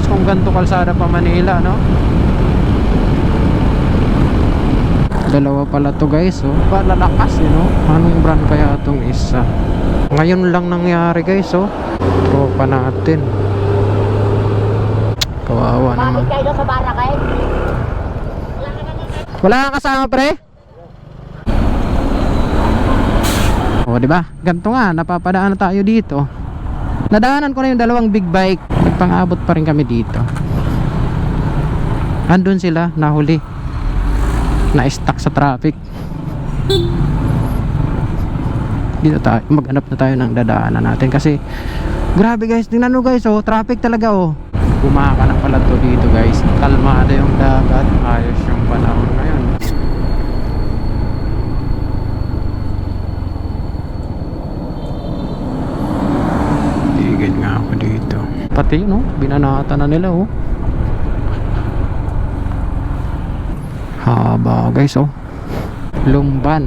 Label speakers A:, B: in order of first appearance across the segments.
A: guys kung ganito kalsada pa Manila, no? Dalawa pala to guys, oh. Palalakas, no? Anong brand kaya itong isa? Ngayon lang nangyari guys, oh. Tropa natin. Kawawa naman.
B: Bakit kayo sa barakay?
A: Wala kang kasama pre? O diba? Ganito nga, napapadaan na tayo dito. Nadaanan ko na yung dalawang big bike. Nagpang-abot pa rin kami dito. Andun sila, nahuli. Na-stuck sa traffic. Dito tayo, maghanap na tayo ng dadaanan natin. Kasi, grabe guys, tingnan mo guys, oh, traffic talaga oh. Gumaka na pala to dito guys. Kalmado yung dagat. Ayos yung panahon ngayon. Tigil nga ako dito. Pati no, binanata na nila oh. Haba guys oh. Lumban.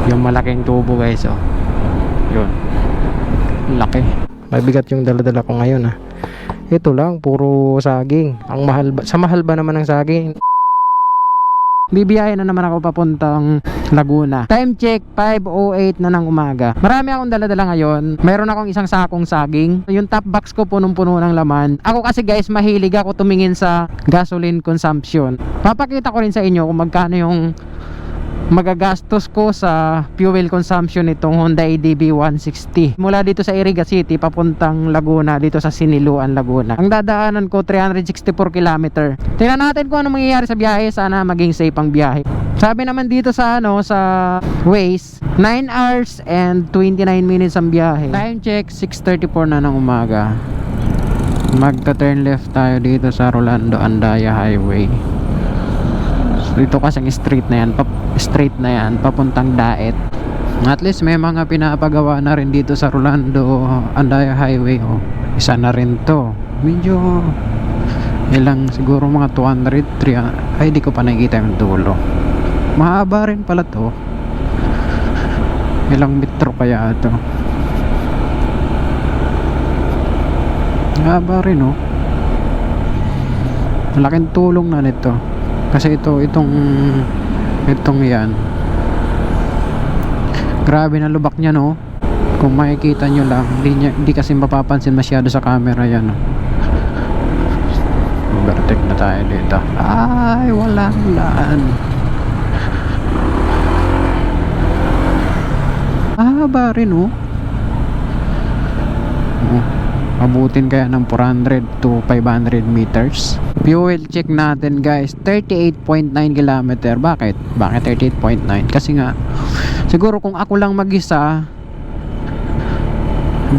A: Yung malaking tubo guys oh. Yun. Laki. Mabigat yung dala-dala ko ngayon ah. Ito lang, puro saging. Ang mahal ba? Sa mahal ba naman ng saging? Bibiyahin na naman ako papuntang Laguna. Time check, 5:08 na ng umaga. Marami akong dala-dala ngayon. Mayroon akong isang sakong saging. Yung top box ko punong-puno ng laman. Ako kasi guys, mahilig ako tumingin sa gasoline consumption. Papakita ko rin sa inyo kung magkano yung magagastos ko sa fuel consumption nitong Honda ADV 160 mula dito sa Iriga City papuntang Laguna, dito sa Siniluan, Laguna. Ang dadaanan ko 364 km. Tingnan natin kung ano mangyayari sa biyahe. Sana maging safe ang biyahe. Sabi naman dito sa sa Waze, 9 hours and 29 minutes ang biyahe. Time check, 6:34 na ng umaga. Magta-turn left tayo dito sa Rolando Andaya Highway. Dito kasing straight na yan papuntang Daet. At least may mga pinapagawa na rin dito sa Rolando Andaya Highway oh. Isa na rin to. Medyo ilang, siguro mga 200, 300. Ay di ko pa nakikita yung dulo. Mahaba rin pala to. Ilang metro kaya to? Mahaba rin oh. Malaking tulong na nito. Kasi itong yan, grabe na lubak niya no. Kung makikita nyo lang, di kasi mapapansin masyado sa camera yan no. Overtake na tayo dito. Ay, walang laan. Haba rin oh. Abutin kaya ng 400 to 500 meters. Fuel check natin guys, 38.9 km. Bakit 38.9? Kasi nga siguro kung ako lang mag-isa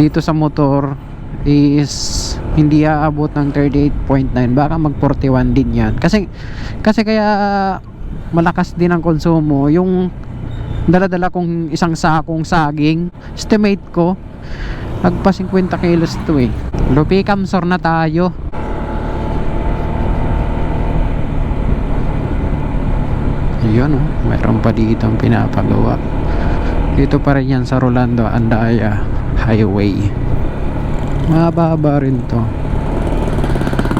A: dito sa motor is hindi aabot ng 38.9. Baka mag 41 din yan. Kasi kaya malakas din ang konsumo. Yung dala-dala kong isang sakong saging, estimate ko nagpa 50 kilos to eh. Lupi Kamsor na tayo. Yun oh, mayroon pa dito ang pinapagawa. Dito pa rin yan sa Rolando Andaya Highway. Mahaba rin to.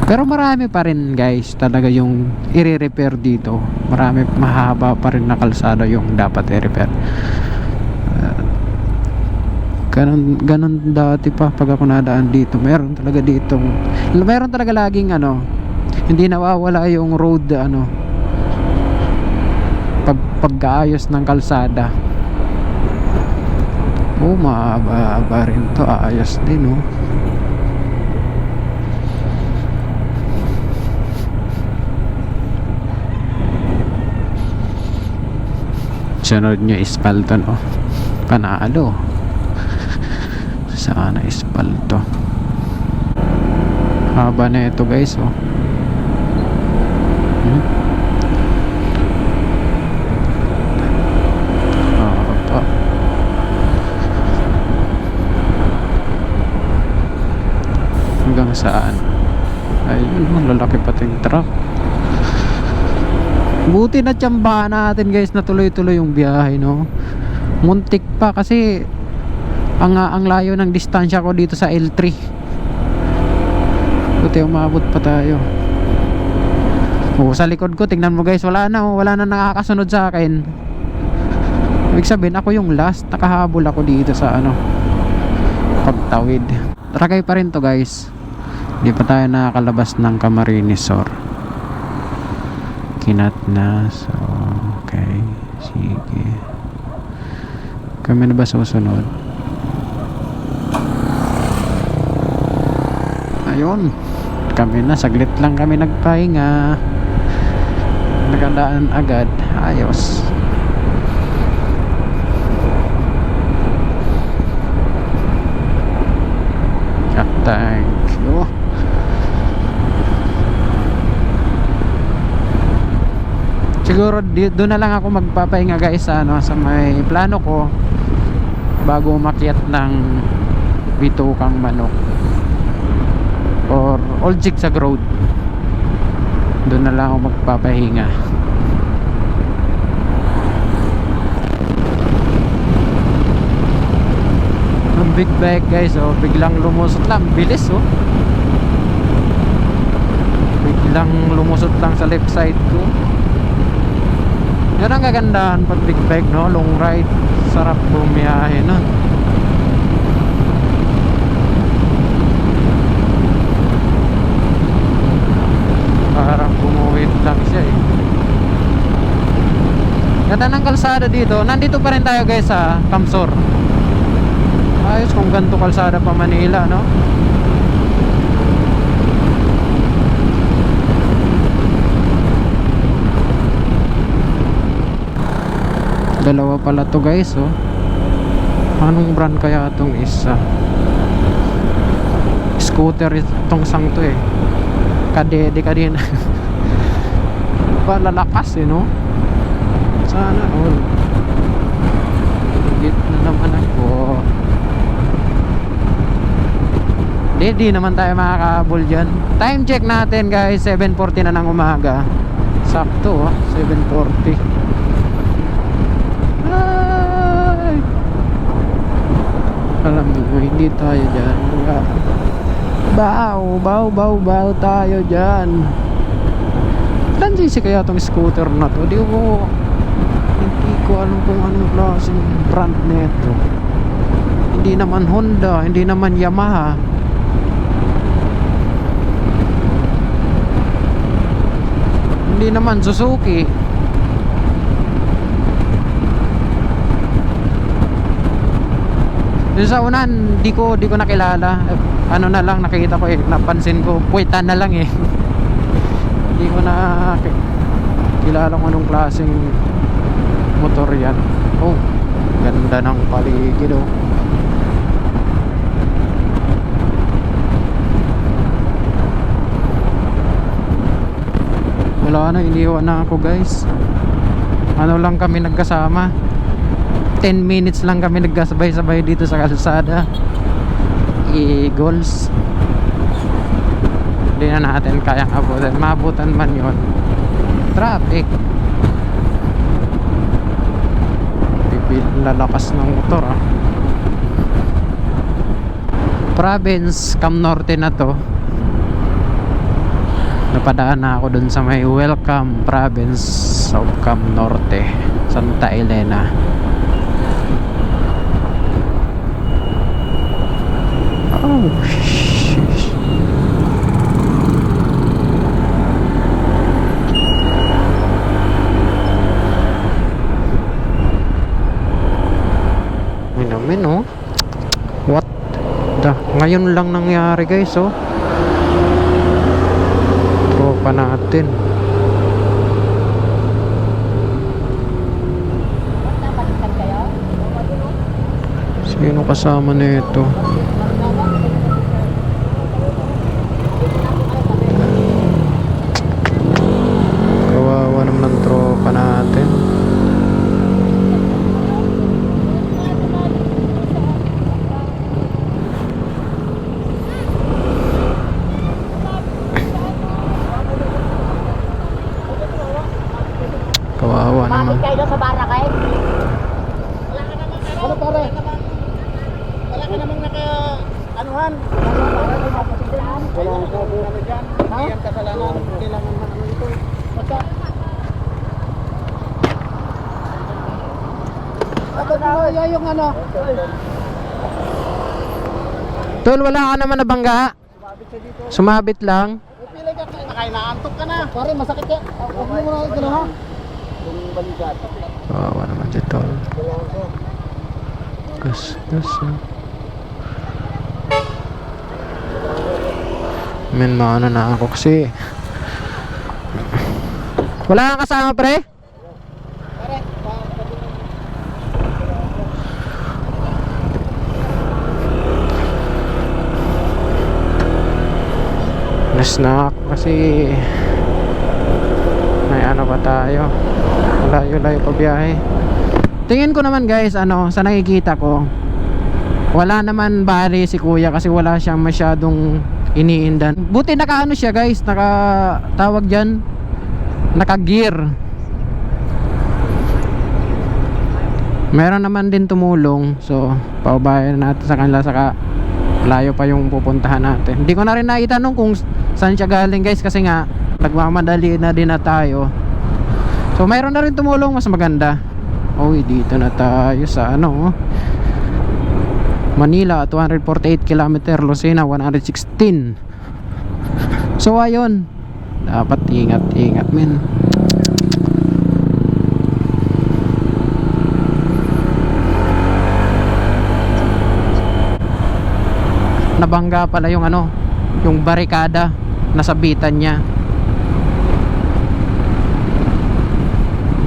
A: Pero marami pa rin guys talaga yung i-repair dito. Marami, mahaba pa rin na kalsada yung dapat i-repair. Ganon dati pa pag ako nadaan dito. Meron talaga laging hindi nawawala yung road pagkaayos ng kalsada. Oh, mahaba rin to. Ayos din oh. Sunod nyo espalto no. Panalo. Sana espalto. Haba na ito guys oh. Haba. Hanggang saan? Ayun, lalaki pati yung truck. Buti na tsambahan natin guys na tuloy-tuloy yung biyahe, no? Muntik pa kasi ang layo ng distansya ko dito sa L3. Buti umabot pa tayo. Sa likod ko, tingnan mo guys, wala na nakakasunod sa akin. Ibig sabihin, ako yung last. Nakahabol ako dito sa pagtawid. Tragay pa rin to guys. Hindi pa tayo nakakalabas ng Camarines Sur. Kinat na. So, okay. Sige. Kami na ba susunod? Ayun. Kami na. Saglit lang kami nagpahinga. Nagandaan agad. Ayos. Thank you. Siguro doon na lang ako magpapahinga guys sa may plano ko bago umakyat ng Bitukang Manok or Old Zigzag Road. Doon na lang ako magpapahinga. Ang big bike guys, biglang lumusot lang, bilis biglang lumusot lang sa left side ko. Yan ang kagandahan pag big bike, no? Long ride, sarap bumiyahe, no? Parang bumuwit lang siya Ganda ng kalsada dito. Nandito pa rin tayo guys sa Kamsur. Ayos kung ganito kalsada pa Manila, no? Dalawa pala to guys, Anong brand kaya itong isa? Scooter itong sang to Kadede ka din. Palalakas no? Sana all. Git na naman ako. Di naman tayo makakahabol dyan. Time check natin guys, 7:40 na ng umaga. Sakto 7:40. Alam mo, hindi tayo dyan. Baw tayo dyan. Lansisi kaya tong scooter na to. Hindi ko alam kung anong klaseng brand nito. Hindi naman Honda, hindi naman Yamaha. Hindi naman Suzuki. Yung sa unan, di ko nakilala. Ano na lang nakita ko napansin ko, puwitan na lang Hindi ko na kilala kung anong klaseng motor yan. Oh, ganda ng paligid Wala na, iniwan na ako guys. Ano lang kami nagkasama, 10 minutes lang kami nagkasabay-sabay dito sa kalsada. Eagles. Hindi na natin kayang abutan. Maabutan man yon. Traffic. Lalakas ng motor Province Cam Norte na to. Napadaan na ako dun sa may Welcome Province of Cam Norte, Santa Elena. Oh shish. Minamin what the, ngayon lang nangyari guys tropa natin. Sino kasama nito? Kawawa naman ang tropa natin.
B: Yung ano.
A: Tol, wala ka naman nabangga. Sumabit lang.
B: Pila ka, nakainaantok ka na. Pare, masakit ka. Huwag mo muna gano'n ha. Yung balikat.
A: Kawawa naman si Tol. Gus. Men, maano na ako kasi. Wala kang kasama, pre? Na-snack kasi may ano pa tayo, layo pa biyahe. Tingin ko naman guys, ano, sa nakikita ko wala naman bari si kuya kasi wala siyang masyadong iniindan. Buti naka ano siya guys, naka tawag dyan, naka gear. Meron naman din tumulong, so paubayan natin sa kanila, saka layo pa yung pupuntahan natin. Hindi ko na rin naitanong kung saan siya galing guys kasi nga nagmamadali na din na tayo. So mayroon na rin tumulong, mas maganda. Uy, dito na tayo sa ano, Manila, 248 km, Lucena 116. So ayun, dapat ingat men. Nabangga pala yung ano, yung barikada, nasabitan niya.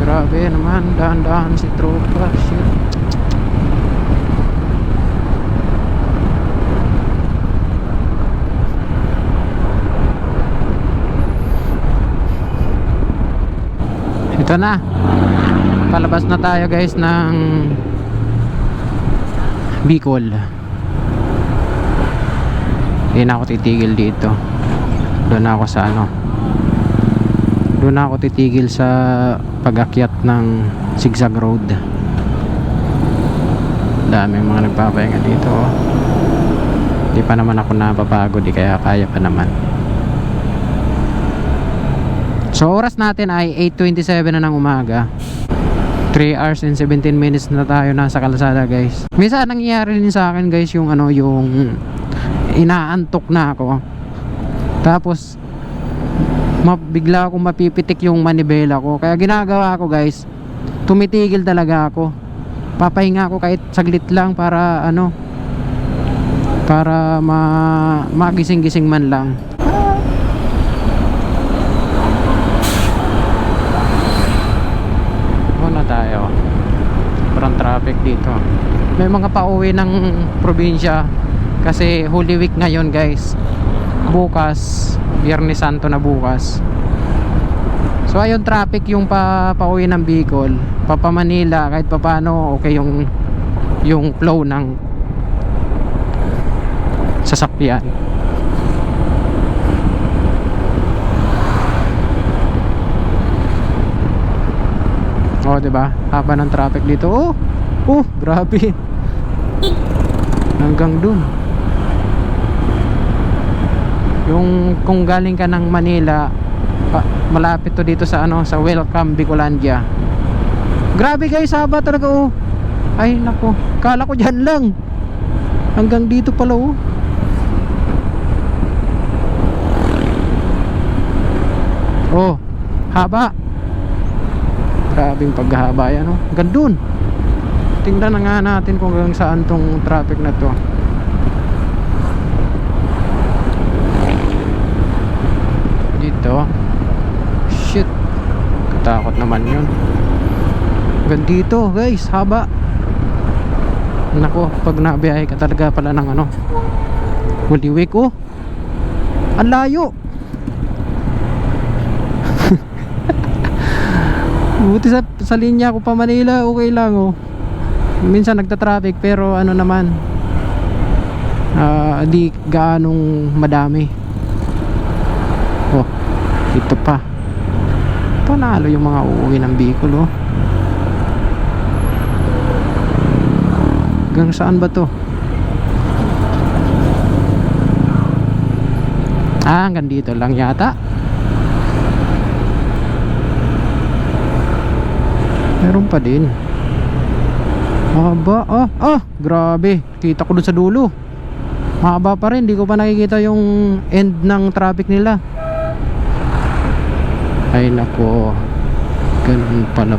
A: Grabe naman, dahan-dahan si tropa. Shit. Ito na, palabas na tayo guys ng Bicol. Hindi na ako titigil dito. Doon ako sa ano, doon ako titigil sa pag-akyat ng zigzag road. Daming mga nagpapahinga dito. Di pa naman ako napapagod, di kaya kaya pa naman. So oras natin ay 8:27 na ng umaga. 3 hours and 17 minutes na tayo nasa kalsada guys. Minsan nangyayari din sa akin guys yung ano, yung inaantok na ako, tapos bigla akong mapipitik yung manibela ko. Kaya ginagawa ko guys, tumitigil talaga ako, papahinga ako kahit saglit lang para ano, para magising-gising man lang. Ano tayo, parang traffic dito. May mga pauwi ng probinsya kasi Holy Week ngayon guys. Bukas, Biyernes Santo na bukas. So ayun, traffic yung pauwi ng Bicol, papa Manila. Kahit papaano okay yung flow ng sasakyan. Oh, diba? Haba ng traffic dito. Oh, grabe. Hanggang dun. Yung kung galing ka ng Manila, malapit to dito sa ano, sa Welcome Bicolandia. Grabe guys, haba talaga oh. Ay nako, kala ko dyan lang, hanggang dito pala oh. Oh, haba. Grabing paghahaba yan oh. Hanggang dun. Tingnan na nga natin kung hanggang saan tong traffic na to. Dito. Shit, katakot naman yun. Hanggang dito guys, haba. Nako, pag nabiyahe ka talaga pala ng ano, Holy Week oh. Ang layo. Buti sa linya ko pa Manila, okay lang oh. Minsan nagta-traffic pero ano naman, di gaanong madami. Oh, ito pa. Panalo yung mga uuwi ng Bicol oh. Hanggang saan ba to? Hanggang dito lang yata. Meron pa din. Haba. Grabe. Kita ko dun sa dulo. Mahaba pa rin. Di ko pa nakikita yung end ng traffic nila. Ay nako. Ganun pala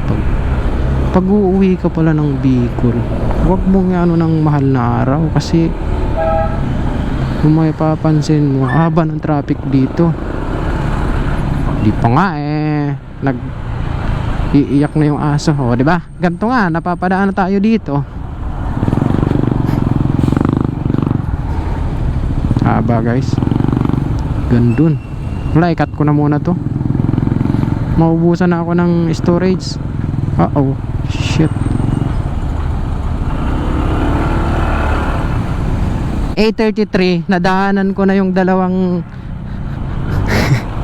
A: pag uuwi ka pala ng Bicol, huwag mong ano ng mahal na araw, kasi kung may papansin mo, haba ng traffic dito. Di pa nga iiyak na yung aso, o di ba? Ganto nga, napapadaan na tayo dito. Haba guys. Gandun. Wala, ikat ko na muna to. Maubusan na ako ng storage. Shit. 8:33, nadaanan ko na yung dalawang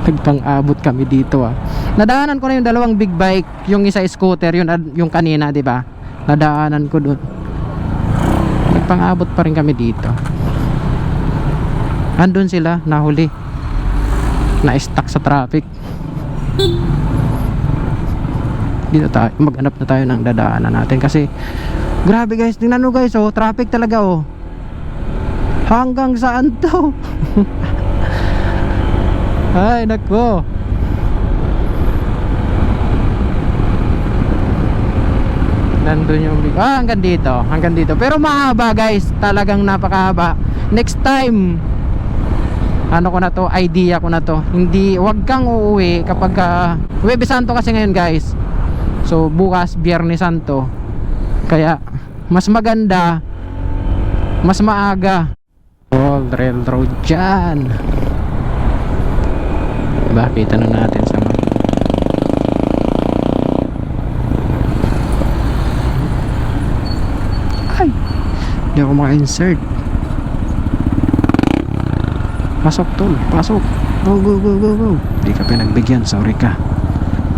A: nagpang-abot kami dito Nadaanan ko na yung dalawang big bike, yung isa scooter, yung kanina, 'di ba? Nadaanan ko doon. Nagpang-abot pa rin kami dito. Andun sila, nahuli. Na-stuck sa traffic. Dito tayo, maghanap na tayo ng dadaanan natin, kasi grabe guys, tingnan nyo guys, traffic talaga hanggang saan to? Ay nako. Nandun yung hanggang dito, pero mahaba guys, talagang napakahaba. Next time, ano ko na to, idea ko na to, wag kang uuwi kapag Huwebes Santo kasi ngayon guys. So bukas Biyernes Santo, kaya mas maganda, mas maaga. Old railroad dyan. Diba, kita na natin sa ay, hindi ako maka-insert. Pasok tol, pasok. Go. Di ka pinagbigyan, sorry ka.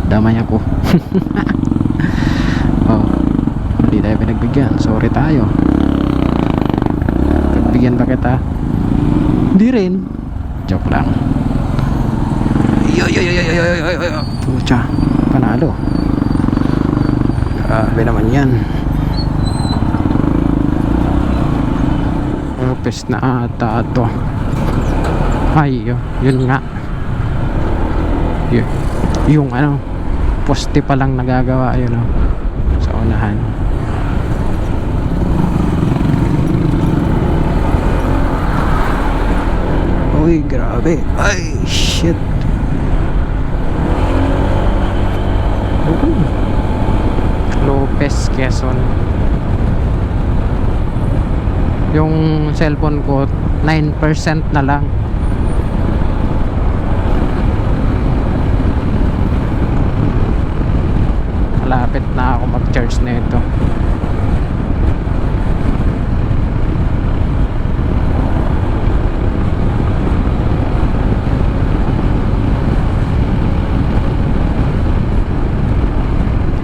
A: Damay ako. Hindi tayo pinagbigyan, sorry tayo. Pagbigyan ba kita? Hindi rin. Joke lang. Pucha, panalo. Grabe naman yan. Lopez na ata ito. Ay, yun nga. Yung poste pa lang nagagawa yun sa unahan. Uy, grabe. Ay, shit. Lopez, Quezon. Yung cellphone ko 9% na lang. Malapit na ako mag-charge na ito.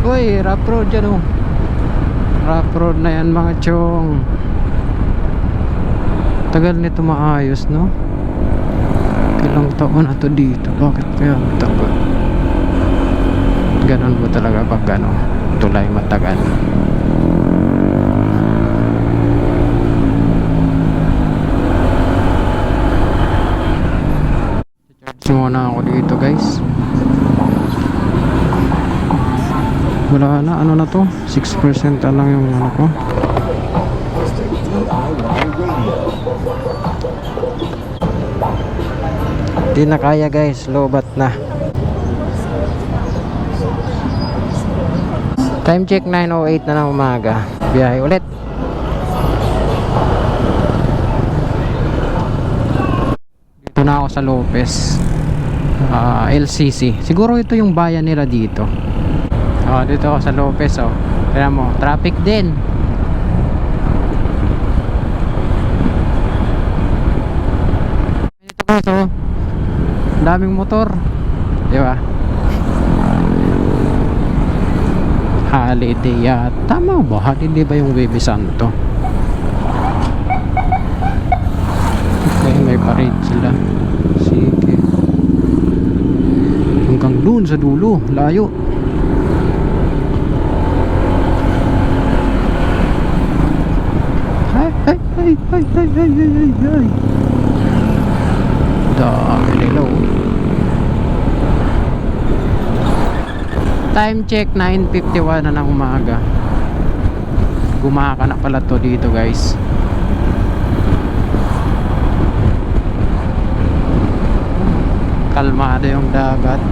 A: Uy, rough road dyan rough road na yan mga chong. Tagal nito maayos, no? Ilang taon na to dito. Bakit kaya matagal? Ganon mo talaga pag tulay matagal. Charge muna ako dito guys. Wala na, ano na to, 6% na lang yung ko. Di na kaya guys, lobat na. Time check 9:08 na ng umaga. Biyahe ulit. Dito na ako sa Lopez, LCC. Siguro ito yung bayan nila dito. Dito ako sa Lopez. Kaya mo, traffic din. Dito daming motor, di ba? Holiday yata. Tama ba? Holiday ba yung Huwebes Santo? Okay, may parade sila. Sige. Hanggang dun sa dulo. Layo. ay. Dami nila. Time check 9:51 na ng umaga. Gumaka na pala to dito guys. Kalmado yung dagat.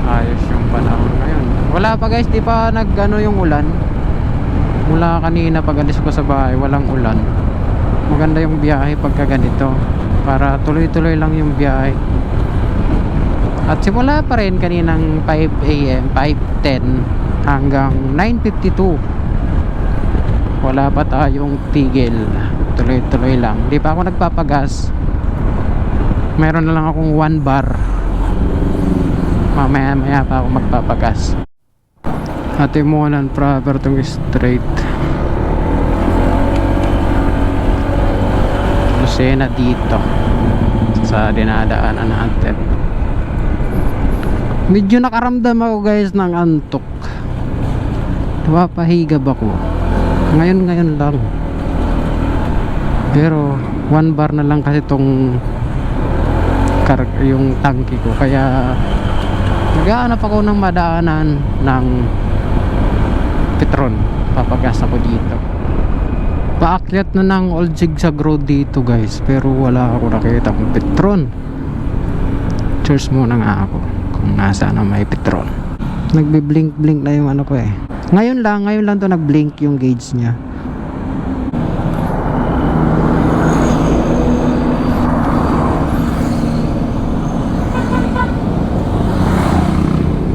A: Ayos yung panahon ngayon. Wala pa guys, di pa nag-ano yung ulan. Mula kanina pag alis ko sa bahay, walang ulan. Maganda yung biyahe pagka ganito. Para tuloy-tuloy lang yung biyahe. At simula pa rin kaninang 5 AM, 5:10 hanggang 9:52. Wala pa tayong tigil. Tuloy-tuloy lang. Di pa ako nagpapagas. Meron na lang akong 1 bar. Mamaya pa ako magpapagas. Hatimonan proper tong straight. Lucena dito sa dinadaanan natin. Medyo nakaramdam ako guys ng antok. Napapahigab ako. Ngayon lang. Pero 1 bar na lang kasi tong yung tangke ko. Kaya naghahanap ako ng madaanan ng Petron. Papagas ako dito. Paakyat na ng Old Zigzag Road dito guys, pero wala ako nakita ng Petron. Cheers muna nga ako kung nasa na may Petron. Nagbi-blink na yung ano ko eh. Ngayon lang to nag-blink yung gauge nya.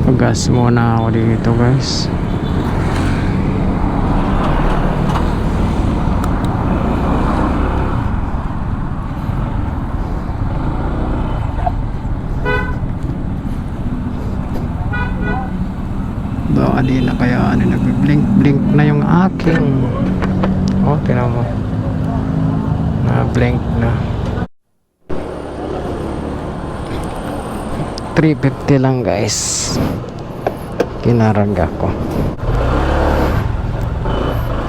A: Pag-gas muna ako dito guys. Baka di na kaya nagbi-blink na yung aking. Oh, tingnan mo. Na-blink na. 350 lang guys. Kinarga ko.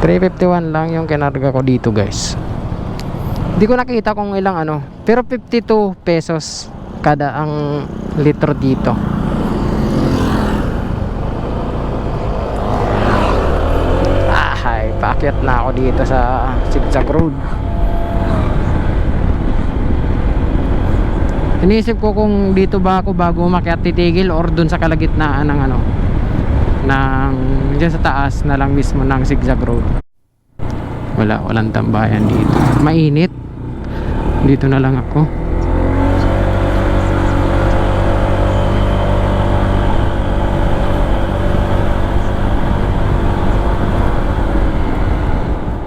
A: 351 lang yung kinarga ko dito guys. Hindi ko nakita kung ilang ano. Pero 52 pesos kada ang litro dito. Paakyat na ako dito sa Zigzag Road. Iniisip ko kung dito ba ako bago umakyat titigil or dun sa kalagitnaan ng ano, ng dyan sa taas na lang mismo ng Zigzag Road. Walang tambayan dito. Mainit. Dito na lang ako.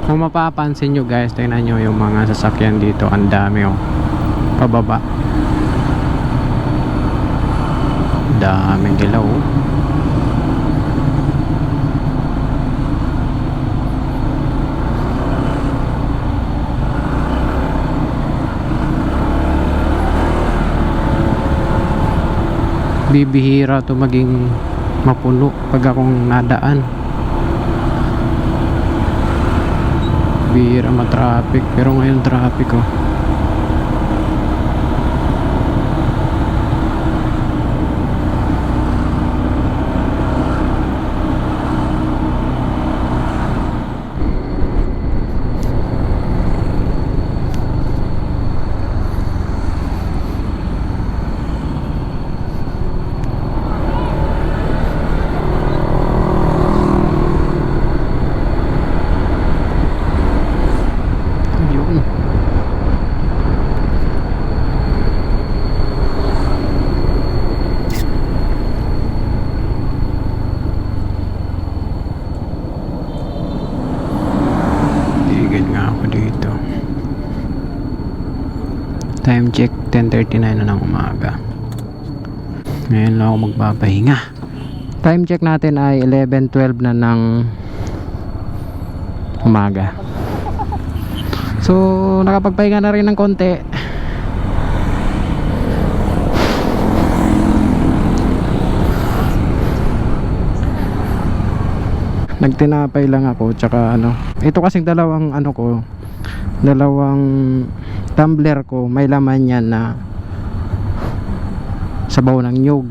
A: Kung mapapansin nyo guys, tingnan nyo yung mga sasakyan dito. Ang dami oh. Pababa. Daming dilaw oh. Bibihira to maging mapuno pag akong nadaan. Bihira ma-traffic, pero ngayon traffic oh. Time check 10:39 na ng umaga. Ngayon lang ako magpapahinga. Time check natin ay 11:12 na ng umaga. So nakapagpahinga na rin ng konti. Nagtinapay lang ako, tsaka ano, ito kasing dalawang ano ko, dalawang tumbler ko, may laman yan na sabaw ng nyug.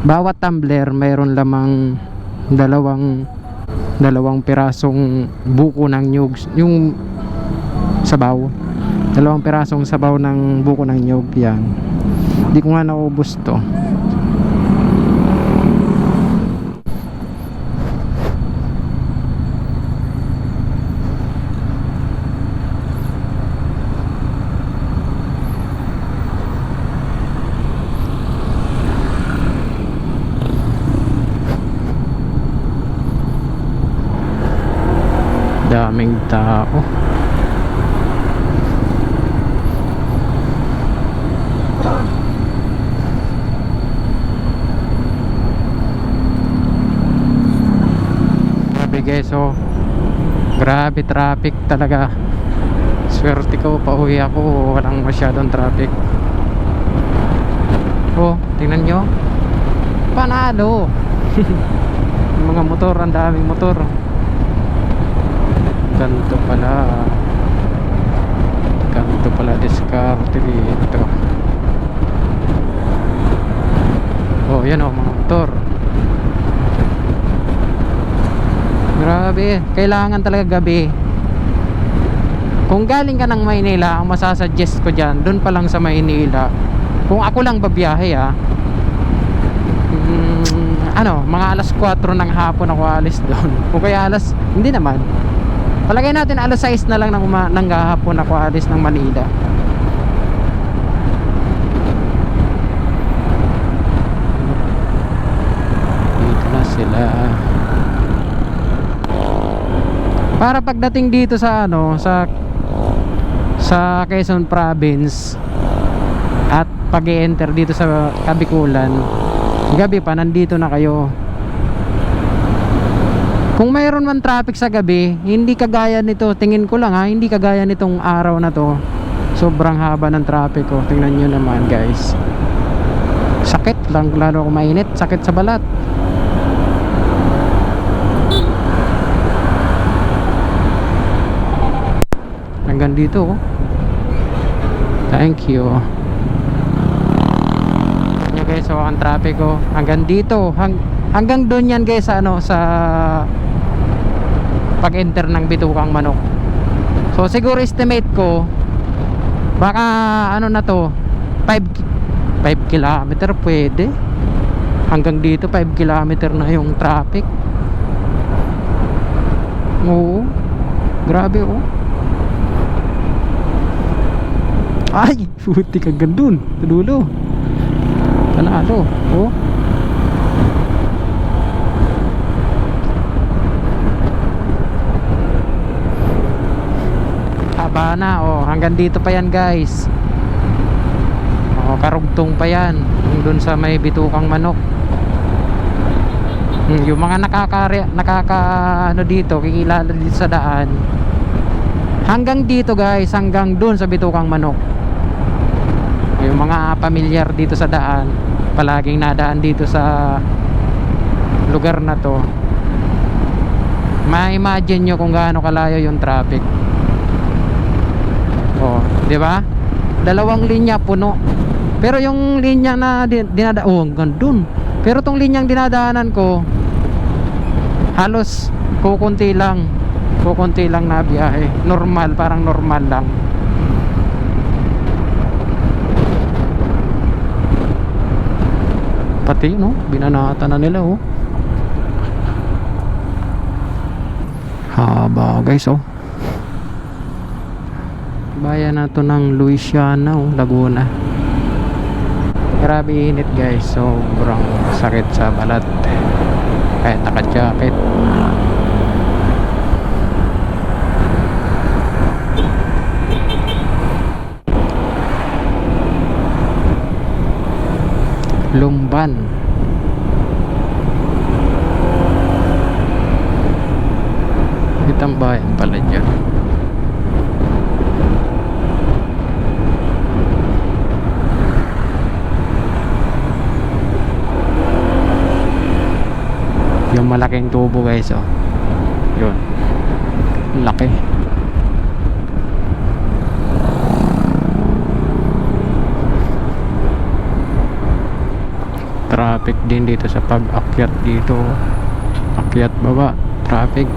A: Bawat tumbler mayroon lamang dalawang pirasong buko ng nyug, yung sabaw, dalawang pirasong sabaw ng buko ng nyug. Yan, hindi ko nga naubos to. Daming tao. Grabe guys, oh. Grabe traffic talaga. Swerte ko, pauwi ako, walang masyadong traffic. Oh, tingnan nyo. Panalo. Mga motor, ang daming motor. Ganto pala diskarte dito. Oh yan, oh, mga motor. Grabe, kailangan talaga gabi. Kung galing ka ng Maynila, ang masasuggest ko dyan, dun pa lang sa Maynila, kung ako lang babiyahe ano, mga alas 4 ng hapon ako alis doon. Kung kaya hindi naman, palagay natin alas 6 na lang ng hapon ako alis ng Manila. Dito na sila. Para pagdating dito sa ano, sa Quezon Province at pag-e-enter dito sa Kabikulan, gabi pa nandito na kayo. Kung mayroon man traffic sa gabi, hindi kagaya nito, tingin ko lang hindi kagaya nitong araw na to. Sobrang haba ng traffic ko. Tingnan nyo naman guys. Sakit lang, lalo kung mainit, sakit sa balat. Hanggang dito, oh. Thank you. Tingnan nyo guys, ang traffic ko. Hanggang dito, hanggang doon yan guys sa ano, sa pag-enter ng Bitukang Manok. So siguro estimate ko baka ano na to, 5 kilometer pwede. Hanggang dito 5 kilometer na yung traffic. Oo, grabe, oh. Ay, puti ka gandun sa dulo. Panalo, oh. Haba na, oh. Hanggang dito pa yan guys. Oh, karugtong pa yan doon sa may Bitukang Manok. Yung mga ano dito, kikilala dito sa daan. Hanggang dito guys, hanggang doon sa Bitukang Manok. Yung mga pamilyar dito sa daan, palaging nadaan dito sa lugar na to, ma-imagine nyo kung gaano kalayo yung traffic. Oh, di ba? Dalawang linya puno. Pero yung linya na hanggang dun. Pero tong linyang dinadaanan ko, halos kukunti lang na biyahe. Normal, parang normal lang. Pati, no? Binanata na nila, oh. Haba, guys, oh. Bayan na to ng Luisiana, oh, Laguna. Grabe init guys, sobrang sakit sa balat kahit naka-jacket. Lumban. Yung malaking tubo guys, oh. Yun. Laki. Traffic din dito sa pag-akyat dito. Akyat baba, traffic.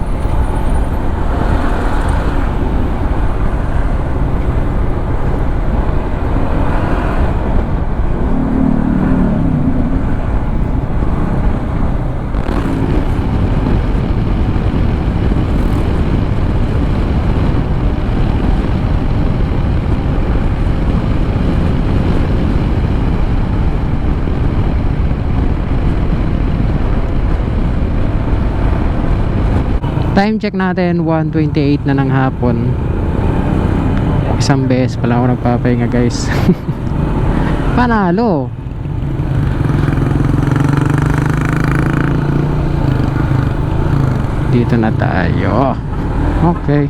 A: Time check natin 1:28 na ng hapon. Isang beses pala ako nagpapahinga guys. Panalo. Dito na tayo. Okay.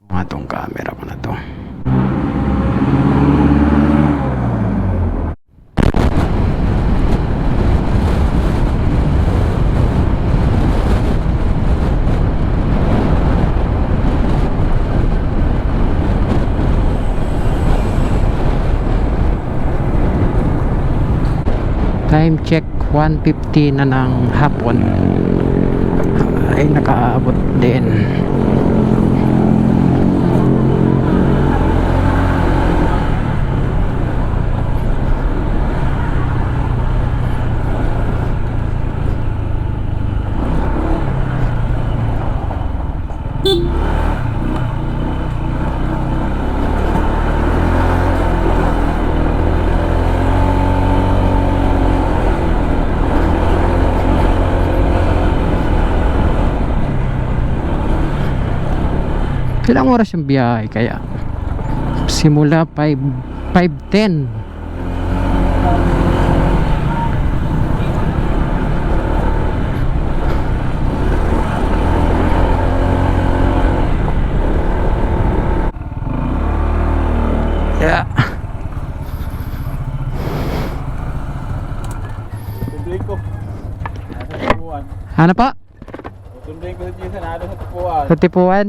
A: Kung atong camera ko na to. Time check 1:50 na ng hapon. Ay nakaabot din. Ilang oras yung biyahe kaya? Simula 5:10. Yeah.
B: Sunduin ko. Nasa tipuan.
A: Ano pa?
B: Sunduin ko sa Jason. Nasa sa tipuan.
A: Sa tipuan?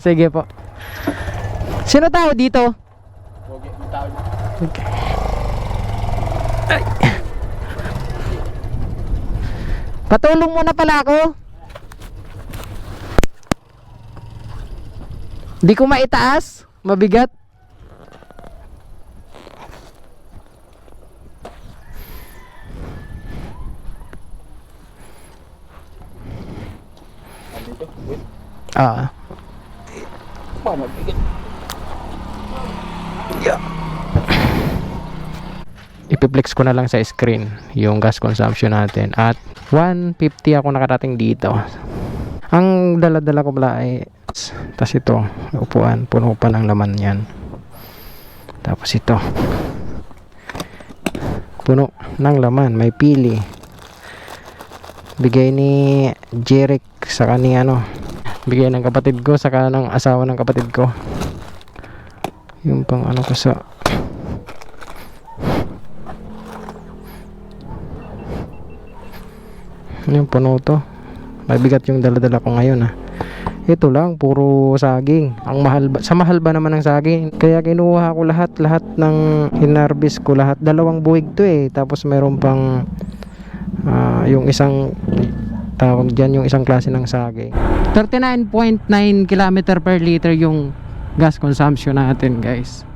A: Sige po. Sino tao dito?
B: Pogi, may tao dito.
A: Okay. Ay. Patulong muna pala ako. Di ko maitaas. Mabigat.
B: Dito. Wait.
A: Ah.
B: Magbigay.
A: Yeah. Ipiplex ko na lang sa screen yung gas consumption natin at 150 ako nakarating dito. Ang dala-dala ko pala ay tas ito, upuan, puno pa ng laman yan. Tapos ito puno ng laman, may pili bigay ni Jeric sa kani bigay ng kapatid ko saka ng asawa ng kapatid ko. Yung pang ko sa yung puno to. Mabigat yung dala-dala ko ngayon Ito lang, puro saging. Ang mahal ba? Sa mahal ba naman ng saging? Kaya kinuha ko lahat ng hinarvest ko lahat. 2 buwig to Tapos meron pang yung isang tawag dyan, yung isang klase ng saging. 39.9 km per liter yung gas consumption natin guys.